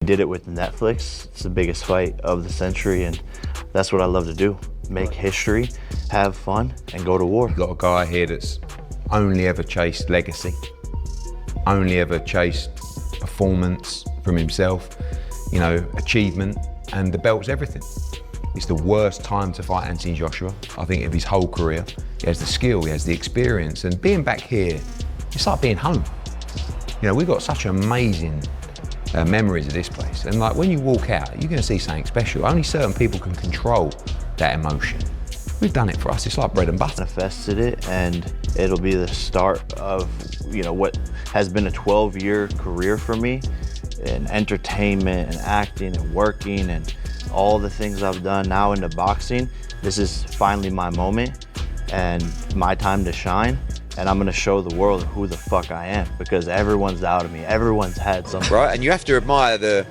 did it with Netflix. It's the biggest fight of the century, and that's what I love to do. Make history, have fun, and go to war. You've got a guy here that's only ever chased legacy, only ever chased performance from himself, you know, achievement, and the belt's everything. It's the worst time to fight Anthony Joshua, I think, of his whole career. He has the skill, he has the experience, and being back here, it's like being home. You know, we've got such amazing memories of this place, and like when you walk out, you're going to see something special. Only certain people can control that emotion. We've done it for us. It's like bread and butter. Manifested it, and it'll be the start of, you know, what has been a 12-year career for me in entertainment and acting and working and all the things I've done now into boxing. This is finally my moment and my time to shine. And I'm gonna show the world who the fuck I am, because everyone's doubted me. Everyone's had some. Right, and you have to admire the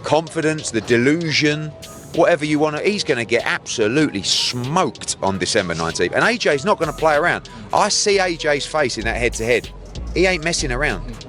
confidence, the delusion, whatever you want to. He's going to get absolutely smoked on December 19th. And AJ's not going to play around. I see AJ's face in that head-to-head. He ain't messing around.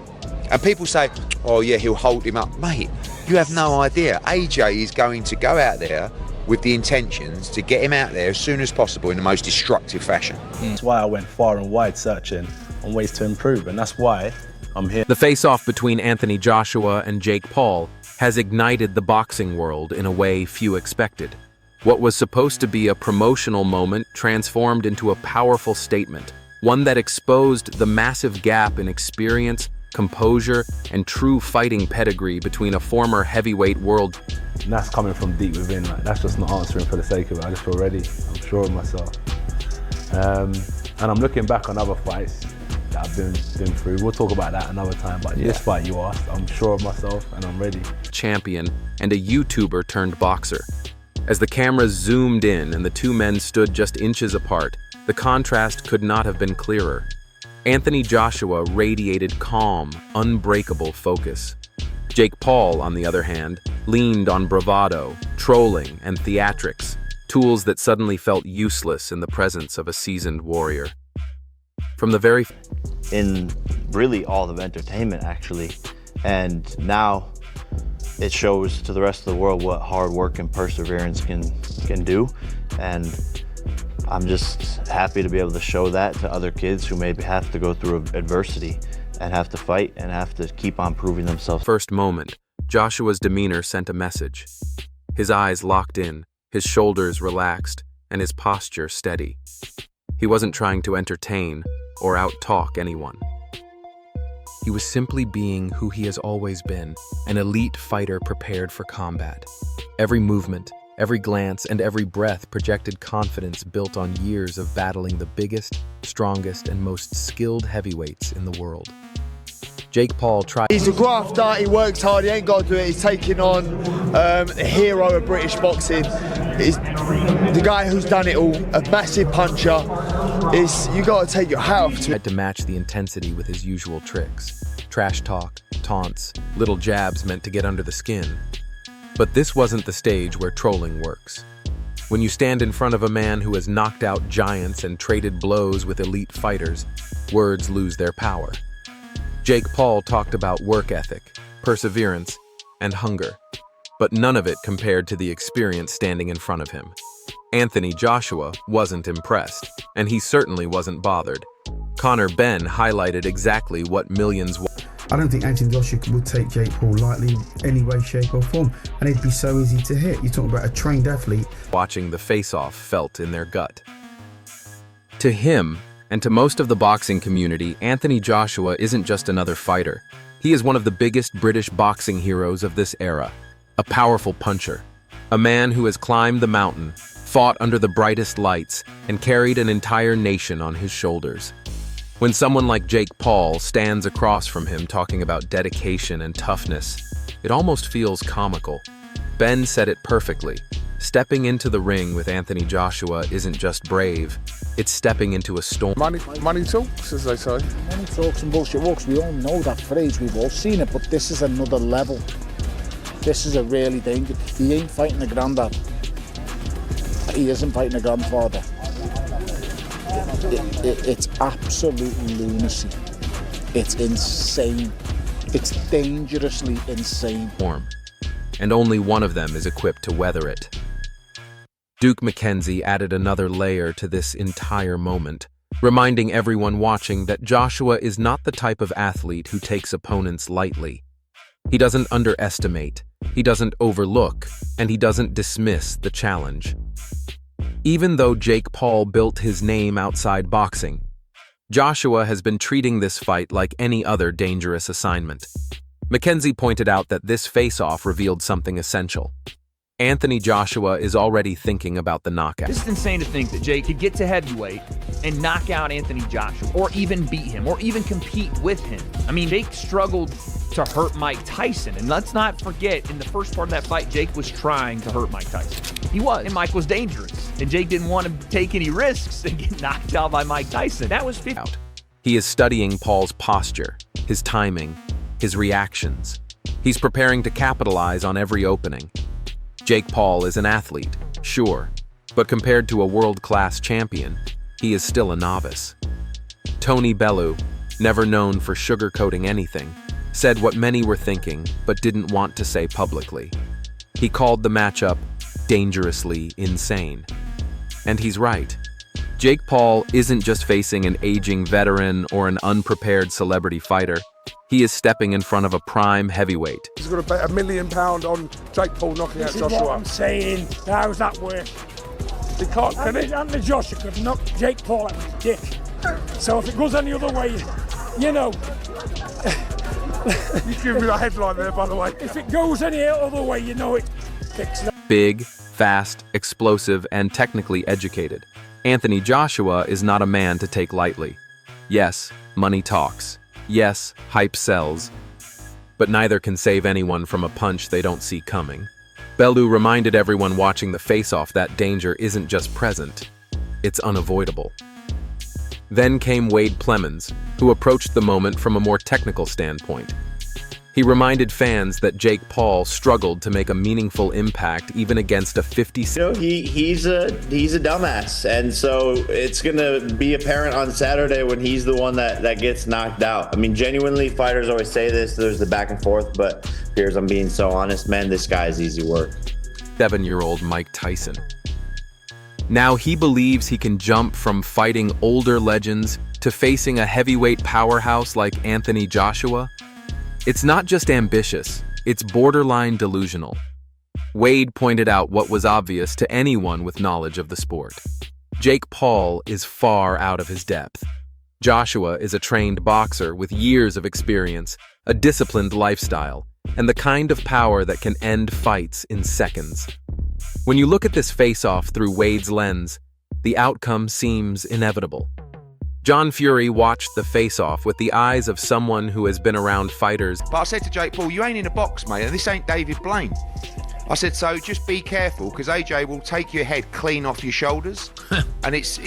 And people say, oh yeah, he'll hold him up. Mate, you have no idea. AJ is going to go out there with the intentions to get him out there as soon as possible in the most destructive fashion. That's why I went far and wide searching on ways to improve, and that's why I'm here. The face-off between Anthony Joshua and Jake Paul has ignited the boxing world in a way few expected. What was supposed to be a promotional moment transformed into a powerful statement, one that exposed the massive gap in experience, composure, and true fighting pedigree between a former heavyweight world. And that's coming from deep within. Like, that's just not answering for the sake of it. I just feel ready. I'm sure of myself. And I'm looking back on other fights that I've been through. We'll talk about that another time, but this fight you asked, I'm sure of myself and I'm ready. Champion and a YouTuber turned boxer. As the cameras zoomed in and the two men stood just inches apart, the contrast could not have been clearer. Anthony Joshua radiated calm, unbreakable focus. Jake Paul, on the other hand, leaned on bravado, trolling, and theatrics, tools that suddenly felt useless in the presence of a seasoned warrior. From the very in really all of entertainment, actually, and now it shows to the rest of the world what hard work and perseverance can do, and I'm just happy to be able to show that to other kids who maybe have to go through adversity and have to fight and have to keep on proving themselves. First moment, Joshua's demeanor sent a message. His eyes locked in, his shoulders relaxed, and his posture steady. He wasn't trying to entertain or out-talk anyone. He was simply being who he has always been, an elite fighter prepared for combat. Every movement, every glance, and every breath projected confidence built on years of battling the biggest, strongest, and most skilled heavyweights in the world. Jake Paul tried. He's a grafter, he works hard, he ain't got to do it. He's taking on a hero of British boxing. He's the guy who's done it all, a massive puncher. You got to take your hat off to. Had to match the intensity with his usual tricks. Trash talk, taunts, little jabs meant to get under the skin. But this wasn't the stage where trolling works. When you stand in front of a man who has knocked out giants and traded blows with elite fighters, words lose their power. Jake Paul talked about work ethic, perseverance, and hunger, but none of it compared to the experience standing in front of him. Anthony Joshua wasn't impressed, and he certainly wasn't bothered. Conor Benn highlighted exactly what millions. I don't think Anthony Joshua would take Jake Paul lightly in any way, shape or form, and it'd be so easy to hit. You're talking about a trained athlete. Watching the face-off felt in their gut. To him, and to most of the boxing community, Anthony Joshua isn't just another fighter. He is one of the biggest British boxing heroes of this era. A powerful puncher. A man who has climbed the mountain, fought under the brightest lights, and carried an entire nation on his shoulders. When someone like Jake Paul stands across from him talking about dedication and toughness, it almost feels comical. Ben said it perfectly. Stepping into the ring with Anthony Joshua isn't just brave, it's stepping into a storm. Money talks, as they say. Money talks and bullshit walks. We all know that phrase, we've all seen it, but this is another level. This is a really dangerous. He ain't fighting a granddad. He isn't fighting a grandfather. It's absolute lunacy. It's insane. It's dangerously insane. Form, and only one of them is equipped to weather it. Duke McKenzie added another layer to this entire moment, reminding everyone watching that Joshua is not the type of athlete who takes opponents lightly. He doesn't underestimate, he doesn't overlook, and he doesn't dismiss the challenge. Even though Jake Paul built his name outside boxing, Joshua has been treating this fight like any other dangerous assignment. McKenzie pointed out that this face-off revealed something essential. Anthony Joshua is already thinking about the knockout. This is insane to think that Jake could get to heavyweight and knock out Anthony Joshua, or even beat him, or even compete with him. I mean, Jake struggled to hurt Mike Tyson, and let's not forget, in the first part of that fight, Jake was trying to hurt Mike Tyson. He was, and Mike was dangerous, and Jake didn't want to take any risks and get knocked out by Mike Tyson. That was 50. He is studying Paul's posture, his timing, his reactions. He's preparing to capitalize on every opening. Jake Paul is an athlete, sure, but compared to a world-class champion, he is still a novice. Tony Bellew, never known for sugarcoating anything, said what many were thinking but didn't want to say publicly. He called the matchup dangerously insane. And he's right. Jake Paul isn't just facing an aging veteran or an unprepared celebrity fighter. He is stepping in front of a prime heavyweight. He's going to bet £1 million on Jake Paul knocking out Joshua. This is what I'm saying. How's that work? He can't, can he? Anthony Joshua could knock Jake Paul out with his dick. So if it goes any other way, you know. You give me a headline there, by the way. If it goes any other way, you know it. Big, fast, explosive, and technically educated, Anthony Joshua is not a man to take lightly. Yes, money talks. Yes, hype sells. But neither can save anyone from a punch they don't see coming. Bellew reminded everyone watching the face-off that danger isn't just present, it's unavoidable. Then came Wade Plemons, who approached the moment from a more technical standpoint. He reminded fans that Jake Paul struggled to make a meaningful impact even against a 50. You know, he's a dumbass, and so it's gonna be apparent on Saturday when he's the one that gets knocked out. I mean, genuinely, fighters always say this. There's the back and forth, but here's I'm being so honest, man. This guy's easy work. 7-year-old Mike Tyson. Now he believes he can jump from fighting older legends to facing a heavyweight powerhouse like Anthony Joshua. It's not just ambitious, it's borderline delusional. Wade pointed out what was obvious to anyone with knowledge of the sport. Jake Paul is far out of his depth. Joshua is a trained boxer with years of experience, a disciplined lifestyle, and the kind of power that can end fights in seconds. When you look at this face-off through Wade's lens, the outcome seems inevitable. John Fury watched the face-off with the eyes of someone who has been around fighters. But I said to Jake Paul, you ain't in a box, mate, and this ain't David Blaine. I said, so just be careful, because AJ will take your head clean off your shoulders, and it's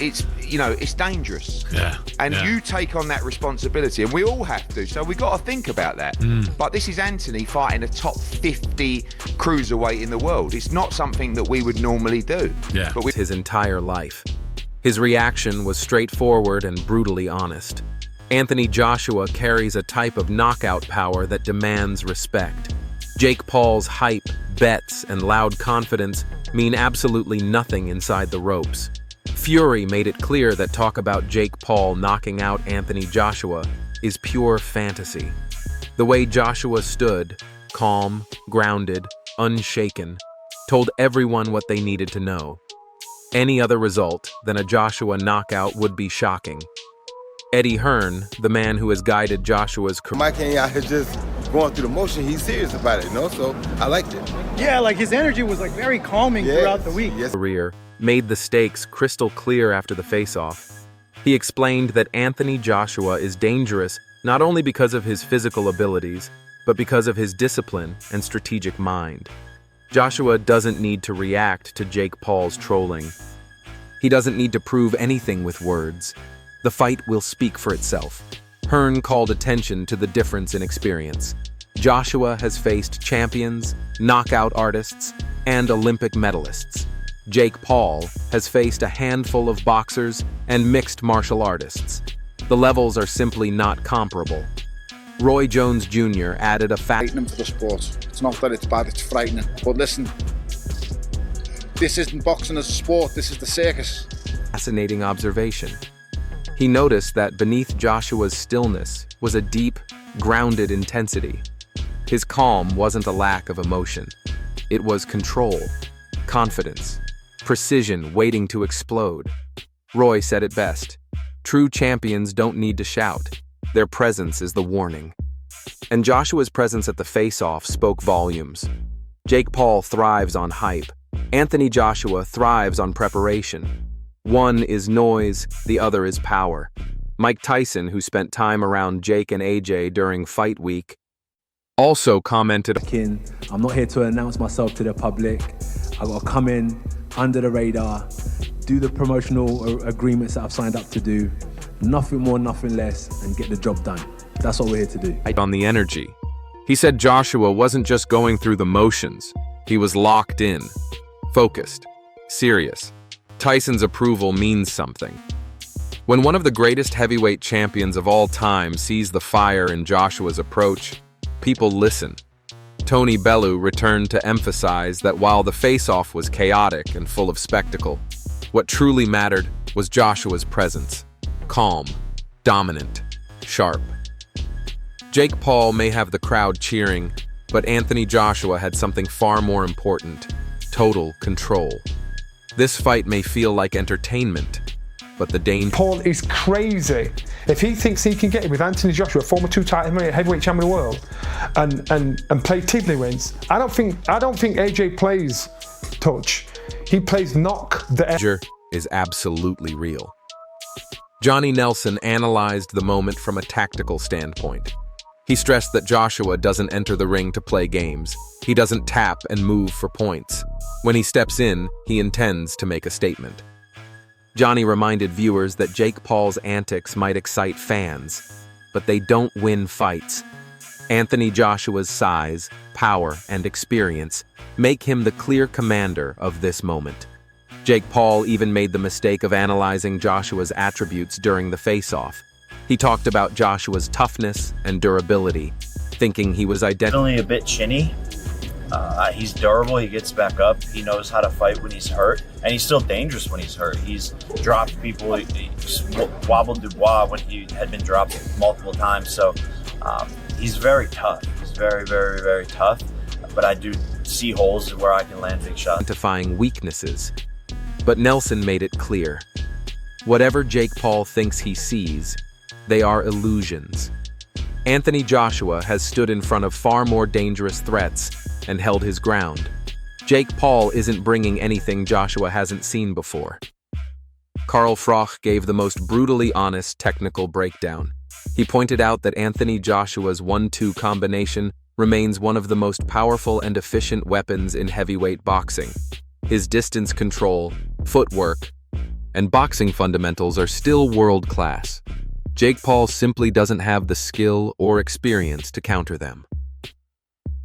dangerous. Yeah. And you take on that responsibility, and we all have to, so we got to think about that. But this is Anthony fighting a top 50 cruiserweight in the world. It's not something that we would normally do. Yeah. But His entire life. His reaction was straightforward and brutally honest. Anthony Joshua carries a type of knockout power that demands respect. Jake Paul's hype, bets, and loud confidence mean absolutely nothing inside the ropes. Fury made it clear that talk about Jake Paul knocking out Anthony Joshua is pure fantasy. The way Joshua stood, calm, grounded, unshaken, told everyone what they needed to know. Any other result than a Joshua knockout would be shocking. Eddie Hearn, the man who has guided Joshua's career. Mike ain't out here just going through the motion. He's serious about it, so I liked it. Yeah, like his energy was like very calming throughout the week. Career made the stakes crystal clear after the face-off. He explained that Anthony Joshua is dangerous not only because of his physical abilities, but because of his discipline and strategic mind. Joshua doesn't need to react to Jake Paul's trolling. He doesn't need to prove anything with words. The fight will speak for itself. Hearn called attention to the difference in experience. Joshua has faced champions, knockout artists, and Olympic medalists. Jake Paul has faced a handful of boxers and mixed martial artists. The levels are simply not comparable. Roy Jones Jr. added a frightening for the sport. It's not that it's bad, it's frightening. But listen, this isn't boxing as a sport, this is the circus. Fascinating observation. He noticed that beneath Joshua's stillness was a deep, grounded intensity. His calm wasn't a lack of emotion. It was control, confidence, precision waiting to explode. Roy said it best. True champions don't need to shout. Their presence is the warning. And Joshua's presence at the Faceoff spoke volumes. Jake Paul thrives on hype. Anthony Joshua thrives on preparation. One is noise, the other is power. Mike Tyson, who spent time around Jake and AJ during fight week, also commented, I'm not here to announce myself to the public. I gotta come in under the radar, do the promotional agreements that I've signed up to do, nothing more, nothing less, and get the job done. That's what we're here to do. On the energy. He said Joshua wasn't just going through the motions. He was locked in, focused, serious. Tyson's approval means something. When one of the greatest heavyweight champions of all time sees the fire in Joshua's approach, people listen. Tony Bellew returned to emphasize that while the face-off was chaotic and full of spectacle, what truly mattered was Joshua's presence. Calm, dominant, sharp. Jake Paul may have the crowd cheering, but Anthony Joshua had something far more important: total control. This fight may feel like entertainment, but the danger... Paul is crazy. If he thinks he can get it with Anthony Joshua, former two-time heavyweight champion of the world, and play tiddlywinks, I don't think AJ plays touch. He plays knock. The danger is absolutely real. Johnny Nelson analyzed the moment from a tactical standpoint. He stressed that Joshua doesn't enter the ring to play games. He doesn't tap and move for points. When he steps in, he intends to make a statement. Johnny reminded viewers that Jake Paul's antics might excite fans, but they don't win fights. Anthony Joshua's size, power, and experience make him the clear commander of this moment. Jake Paul even made the mistake of analyzing Joshua's attributes during the face-off. He talked about Joshua's toughness and durability, thinking he was definitely a bit chinny. He's durable, he gets back up, he knows how to fight when he's hurt, and he's still dangerous when he's hurt. He's dropped people, he wobbled Dubois when he had been dropped multiple times, so he's very tough. He's very, very, very tough, but I do see holes where I can land big shots. Identifying weaknesses, but Nelson made it clear. Whatever Jake Paul thinks he sees, they are illusions. Anthony Joshua has stood in front of far more dangerous threats and held his ground. Jake Paul isn't bringing anything Joshua hasn't seen before. Carl Froch gave the most brutally honest technical breakdown. He pointed out that Anthony Joshua's 1-2 combination remains one of the most powerful and efficient weapons in heavyweight boxing. His distance control, footwork, and boxing fundamentals are still world-class. Jake Paul simply doesn't have the skill or experience to counter them.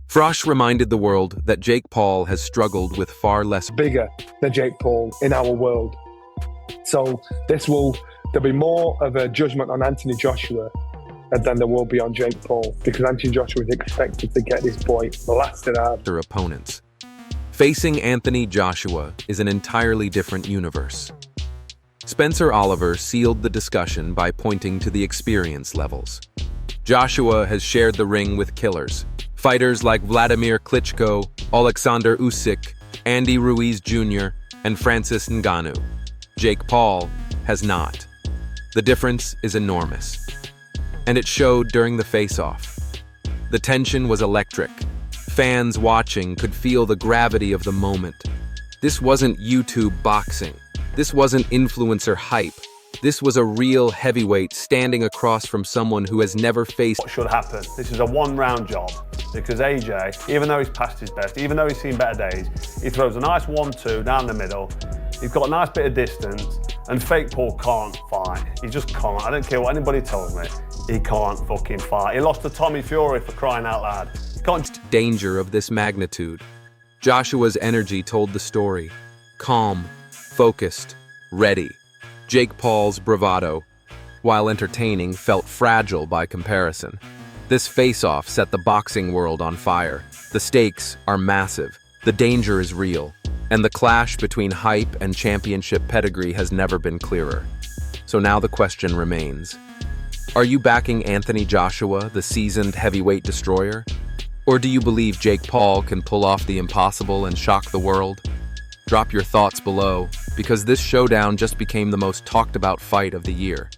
Frosch reminded the world that Jake Paul has struggled with far less bigger than Jake Paul in our world. So there'll be more of a judgment on Anthony Joshua than there will be on Jake Paul, because Anthony Joshua is expected to get this boy blasted out. Their opponents. Facing Anthony Joshua is an entirely different universe. Spencer Oliver sealed the discussion by pointing to the experience levels. Joshua has shared the ring with killers. Fighters like Vladimir Klitschko, Alexander Usyk, Andy Ruiz Jr., and Francis Ngannou. Jake Paul has not. The difference is enormous. And it showed during the face-off. The tension was electric. Fans watching could feel the gravity of the moment. This wasn't YouTube boxing. This wasn't influencer hype. This was a real heavyweight standing across from someone who has never faced... What should happen? This is a one-round job, because AJ, even though he's past his best, even though he's seen better days, he throws a nice 1-2 down the middle. He's got a nice bit of distance, and fake Paul can't fight. He just can't. I don't care what anybody tells me. He can't fucking fight. He lost to Tommy Fury, for crying out loud. He can't... Danger of this magnitude. Joshua's energy told the story. Calm, focused, ready. Jake Paul's bravado, while entertaining, felt fragile by comparison. This face-off set the boxing world on fire. The stakes are massive, the danger is real, and the clash between hype and championship pedigree has never been clearer. So now the question remains. Are you backing Anthony Joshua, the seasoned heavyweight destroyer? Or do you believe Jake Paul can pull off the impossible and shock the world? Drop your thoughts below, because this showdown just became the most talked about fight of the year.